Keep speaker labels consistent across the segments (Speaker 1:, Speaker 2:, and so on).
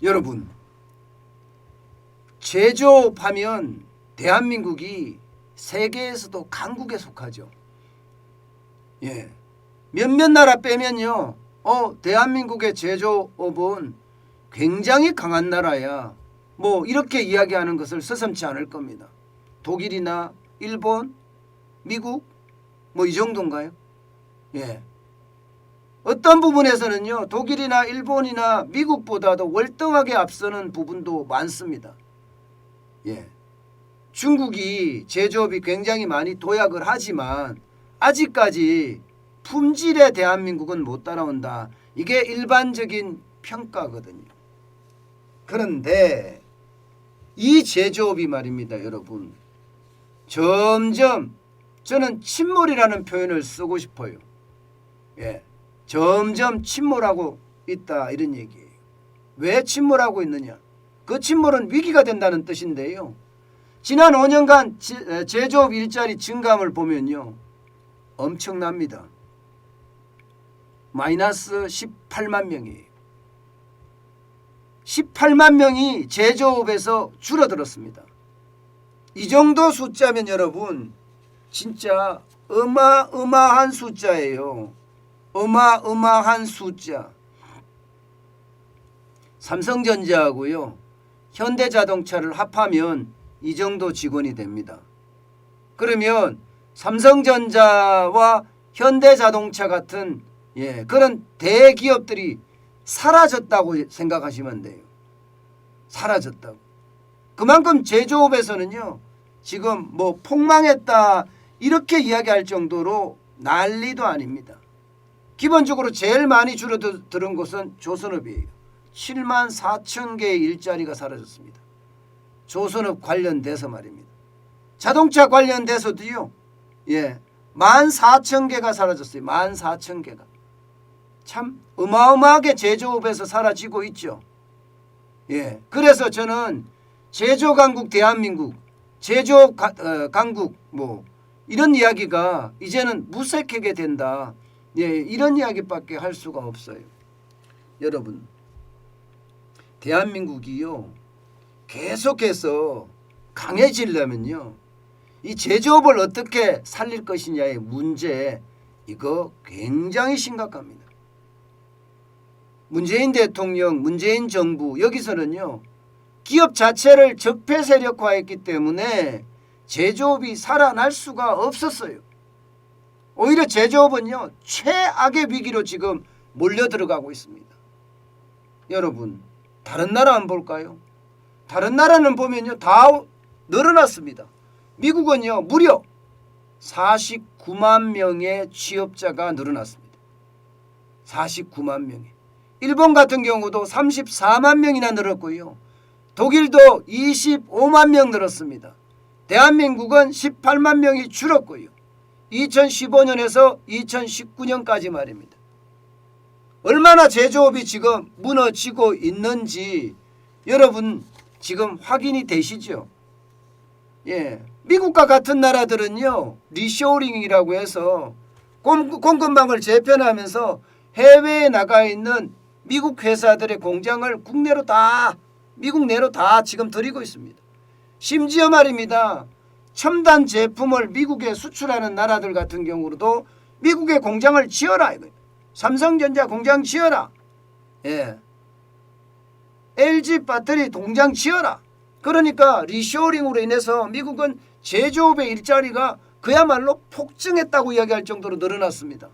Speaker 1: 여러분, 제조업하면 대한민국이 세계에서도 강국에 속하죠. 예. 몇몇 나라 빼면요, 대한민국의 제조업은 굉장히 강한 나라야. 뭐 이렇게 이야기하는 것을 서슴지 않을 겁니다. 독일이나 일본, 미국 뭐 이 정도인가요? 예. 어떤 부분에서는요, 독일이나 일본이나 미국보다도 월등하게 앞서는 부분도 많습니다. 예. 중국이 제조업이 굉장히 많이 도약을 하지만 아직까지 품질에 대한민국은 못 따라온다. 이게 일반적인 평가거든요. 그런데 이 제조업이 말입니다, 여러분. 점점 저는 침몰이라는 표현을 쓰고 싶어요. 예. 점점 침몰하고 있다, 이런 얘기예요. 왜 침몰하고 있느냐? 그 침몰은 위기가 된다는 뜻인데요. 지난 5년간 제조업 일자리 증감을 보면요, 엄청납니다. 마이너스 18만 명이에요. 18만 명이 제조업에서 줄어들었습니다. 이 정도 숫자면 여러분 진짜 어마어마한 숫자예요. 어마어마한 숫자. 삼성전자하고요, 현대자동차를 합하면 이 정도 직원이 됩니다. 그러면 삼성전자와 현대자동차 같은 그런 대기업들이 사라졌다고 생각하시면 돼요. 사라졌다고. 그만큼 제조업에서는요, 지금 뭐 폭망했다 이렇게 이야기할 정도로 난리도 아닙니다. 기본적으로 제일 많이 줄어든 곳은 조선업이에요. 7만 4천 개의 일자리가 사라졌습니다. 조선업 관련돼서 말입니다. 자동차 관련돼서도요, 14,000개가 사라졌어요. 14,000개가. 참 어마어마하게 제조업에서 사라지고 있죠. 그래서 저는 제조강국 대한민국, 제조업 강국 뭐 이런 이야기가 이제는 무색하게 된다. 이런 이야기밖에 할 수가 없어요. 여러분, 대한민국이요, 계속해서 강해지려면요, 이 제조업을 어떻게 살릴 것이냐의 문제, 이거 굉장히 심각합니다. 문재인 대통령, 문재인 정부 여기서는요, 기업 자체를 적폐 세력화했기 때문에 제조업이 살아날 수가 없었어요. 오히려 제조업은요, 최악의 위기로 지금 몰려 들어가고 있습니다. 여러분, 다른 나라 한번 볼까요? 다른 나라는 보면요, 다 늘어났습니다. 미국은요, 무려 49만 명의 취업자가 늘어났습니다. 49만 명이. 일본 같은 경우도 34만 명이나 늘었고요. 독일도 25만 명 늘었습니다. 대한민국은 18만 명이 줄었고요. 2015년에서 2019년까지 말입니다. 얼마나 제조업이 지금 무너지고 있는지 여러분 지금 확인이 되시죠? 미국과 같은 나라들은요, 리쇼링이라고 해서 공급망을 재편하면서 해외에 나가 있는 미국 회사들의 공장을 국내로 다, 미국 내로 다 지금 들이고 있습니다. 심지어 말입니다, 첨단 제품을 미국에 수출하는 나라들 같은 경우로도 미국에 공장을 지어라, 이거예요. 삼성전자 공장 지어라, LG 배터리 공장 지어라. 그러니까 리쇼링으로 인해서 미국은 제조업의 일자리가 그야말로 폭증했다고 이야기할 정도로 늘어났습니다.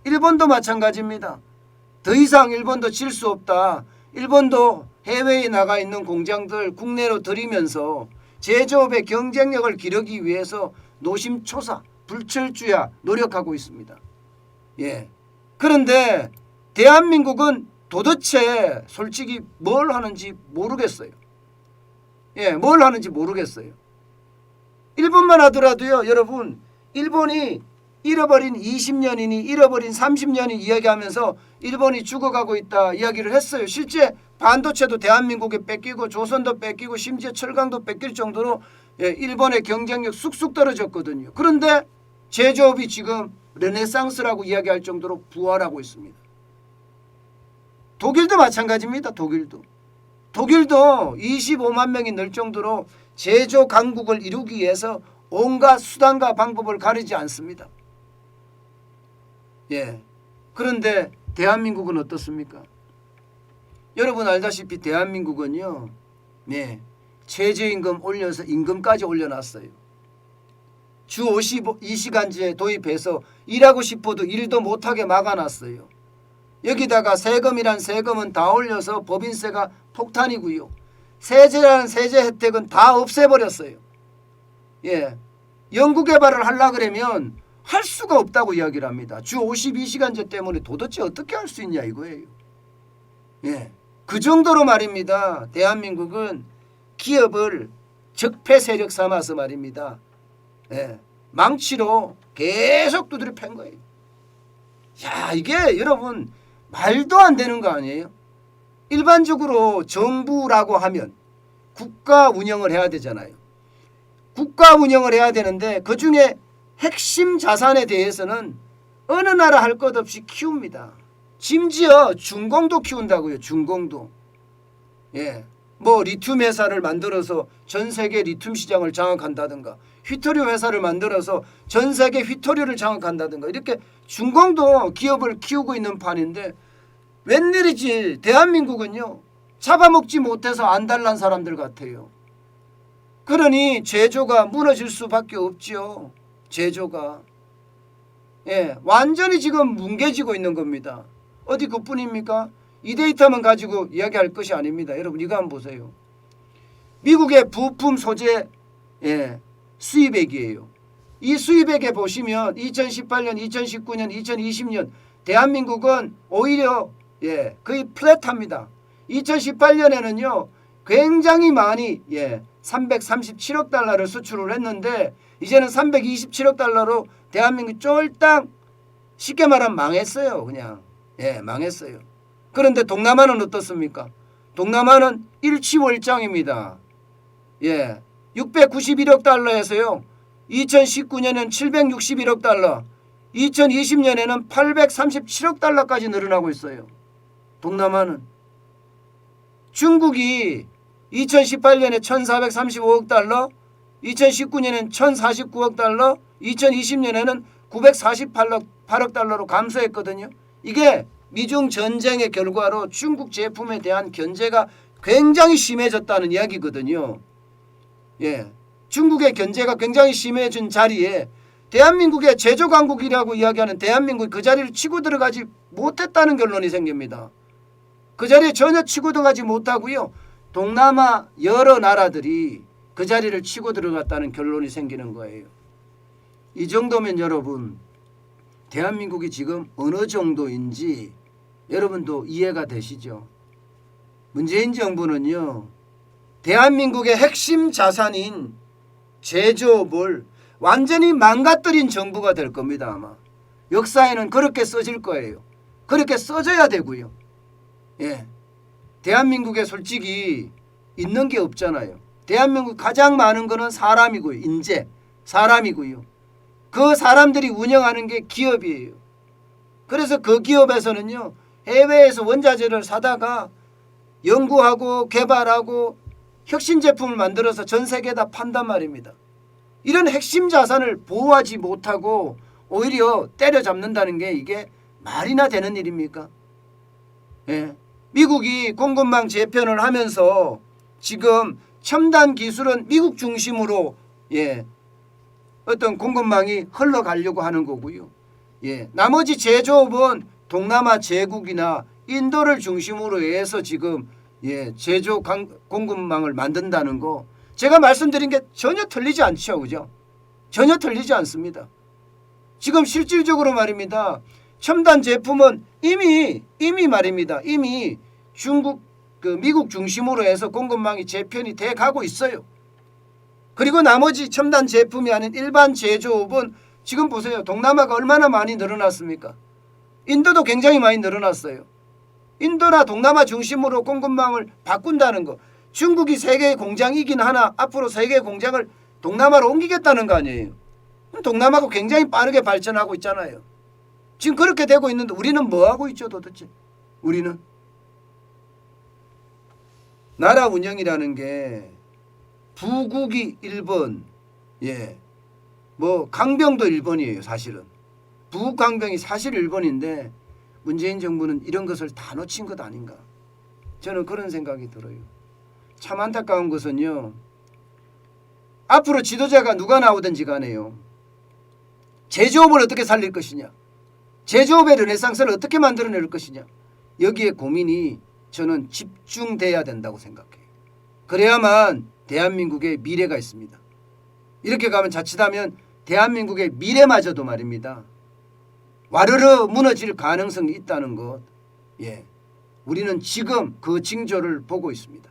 Speaker 1: 일본도 마찬가지입니다. 더 이상 일본도 질 수 없다. 일본도 해외에 나가 있는 공장들 국내로 들이면서 제조업의 경쟁력을 기르기 위해서 노심초사, 불철주야 노력하고 있습니다. 그런데 대한민국은 도대체 솔직히 뭘 하는지 모르겠어요. 뭘 하는지 모르겠어요. 일본만 하더라도요, 여러분, 일본이 잃어버린 20년이니 잃어버린 30년이 이야기하면서 일본이 죽어가고 있다 이야기를 했어요. 실제 반도체도 대한민국에 뺏기고 조선도 뺏기고 심지어 철강도 뺏길 정도로 일본의 경쟁력 쑥쑥 떨어졌거든요. 그런데 제조업이 지금 르네상스라고 이야기할 정도로 부활하고 있습니다. 독일도 마찬가지입니다. 독일도. 독일도 25만 명이 늘 정도로 제조 강국을 이루기 위해서 온갖 수단과 방법을 가리지 않습니다. 예. 그런데 대한민국은 어떻습니까? 여러분 알다시피 대한민국은요, 네, 최저임금 올려서 임금까지 올려놨어요. 주 52시간제 도입해서 일하고 싶어도 일도 못하게 막아놨어요. 여기다가 세금이란 세금은 다 올려서 법인세가 폭탄이고요. 세제라는 세제 혜택은 다 없애버렸어요. 예, 연구개발을 하려고 그러면 할 수가 없다고 이야기를 합니다. 주 52시간제 때문에 도대체 어떻게 할 수 있냐 이거예요. 예, 그 정도로 말입니다. 대한민국은 기업을 적폐 세력 삼아서 말입니다. 예, 망치로 계속 두드려 팬 거예요. 야, 이게 여러분 말도 안 되는 거 아니에요? 일반적으로 정부라고 하면 국가 운영을 해야 되잖아요. 국가 운영을 해야 되는데 그중에 핵심 자산에 대해서는 어느 나라 할 것 없이 키웁니다. 심지어 중공도 키운다고요. 중공도. 예, 뭐 리튬 회사를 만들어서 전 세계 리튬 시장을 장악한다든가, 휘토류 회사를 만들어서 전 세계 휘토류를 장악한다든가, 이렇게 중공도 기업을 키우고 있는 판인데 웬일이지 대한민국은요, 잡아먹지 못해서 안달난 사람들 같아요. 그러니 제조가 무너질 수밖에 없지요. 제조가. 예, 완전히 지금 뭉개지고 있는 겁니다. 어디 그뿐입니까? 이 데이터만 가지고 이야기할 것이 아닙니다. 여러분 이거 한번 보세요. 미국의 부품 소재, 예, 수입액이에요. 이 수입액에 보시면 2018년, 2019년, 2020년 대한민국은 오히려, 예, 거의 플랫합니다. 2018년에는요 굉장히 많이, 예, 337억 달러를 수출을 했는데 이제는 327억 달러로 대한민국 쫄딱 쉽게 말하면 망했어요. 그냥. 예, 망했어요. 그런데 동남아는 어떻습니까? 동남아는 일치월장입니다. 예, 691억 달러에서요 2019년엔 761억 달러, 2020년에는 837억 달러까지 늘어나고 있어요. 동남아는. 중국이 2018년에 1435억 달러, 2019년엔 1049억 달러, 2020년에는 948억 달러로 감소했거든요. 이게 미중 전쟁의 결과로 중국 제품에 대한 견제가 굉장히 심해졌다는 이야기거든요. 예, 중국의 견제가 굉장히 심해진 자리에 대한민국의 제조 강국이라고 이야기하는 대한민국이 그 자리를 치고 들어가지 못했다는 결론이 생깁니다. 그 자리에 전혀 치고 들어가지 못하고요. 동남아 여러 나라들이 그 자리를 치고 들어갔다는 결론이 생기는 거예요. 이 정도면 여러분 대한민국이 지금 어느 정도인지 여러분도 이해가 되시죠? 문재인 정부는요, 대한민국의 핵심 자산인 제조업을 완전히 망가뜨린 정부가 될 겁니다. 아마 역사에는 그렇게 써질 거예요. 그렇게 써져야 되고요. 예, 대한민국에 솔직히 있는 게 없잖아요. 대한민국 가장 많은 거는 사람이고요. 인재, 사람이고요. 그 사람들이 운영하는 게 기업이에요. 그래서 그 기업에서는요, 해외에서 원자재를 사다가 연구하고 개발하고 혁신 제품을 만들어서 전 세계에다 판단 말입니다. 이런 핵심 자산을 보호하지 못하고 오히려 때려잡는다는 게 이게 말이나 되는 일입니까? 예. 미국이 공급망 재편을 하면서 지금 첨단 기술은 미국 중심으로, 예, 어떤 공급망이 흘러가려고 하는 거고요. 예, 나머지 제조업은 동남아 제국이나 인도를 중심으로 해서 지금, 예, 제조 공급망을 만든다는 거, 제가 말씀드린 게 전혀 틀리지 않죠, 그죠? 전혀 틀리지 않습니다. 지금 실질적으로 말입니다. 첨단 제품은 이미 말입니다. 이미 중국, 미국 중심으로 해서 공급망이 재편이 돼 가고 있어요. 그리고 나머지 첨단 제품이 아닌 일반 제조업은 지금 보세요. 동남아가 얼마나 많이 늘어났습니까? 인도도 굉장히 많이 늘어났어요. 인도나 동남아 중심으로 공급망을 바꾼다는 거. 중국이 세계의 공장이긴 하나 앞으로 세계의 공장을 동남아로 옮기겠다는 거 아니에요. 동남아가 굉장히 빠르게 발전하고 있잖아요. 지금 그렇게 되고 있는데 우리는 뭐 하고 있죠 도대체? 우리는 나라 운영이라는 게 부국이 1번, 예, 뭐 강병도 1번이에요. 사실은 부국 강병이 사실 1번인데 문재인 정부는 이런 것을 다 놓친 것 아닌가. 저는 그런 생각이 들어요. 참 안타까운 것은요. 앞으로 지도자가 누가 나오든지 간에요. 제조업을 어떻게 살릴 것이냐. 제조업의 르네상스를 어떻게 만들어낼 것이냐. 여기에 고민이 저는 집중돼야 된다고 생각해요. 그래야만 대한민국의 미래가 있습니다. 이렇게 가면 자칫하면 대한민국의 미래마저도 말입니다. 와르르 무너질 가능성이 있다는 것. 예, 우리는 지금 그 징조를 보고 있습니다.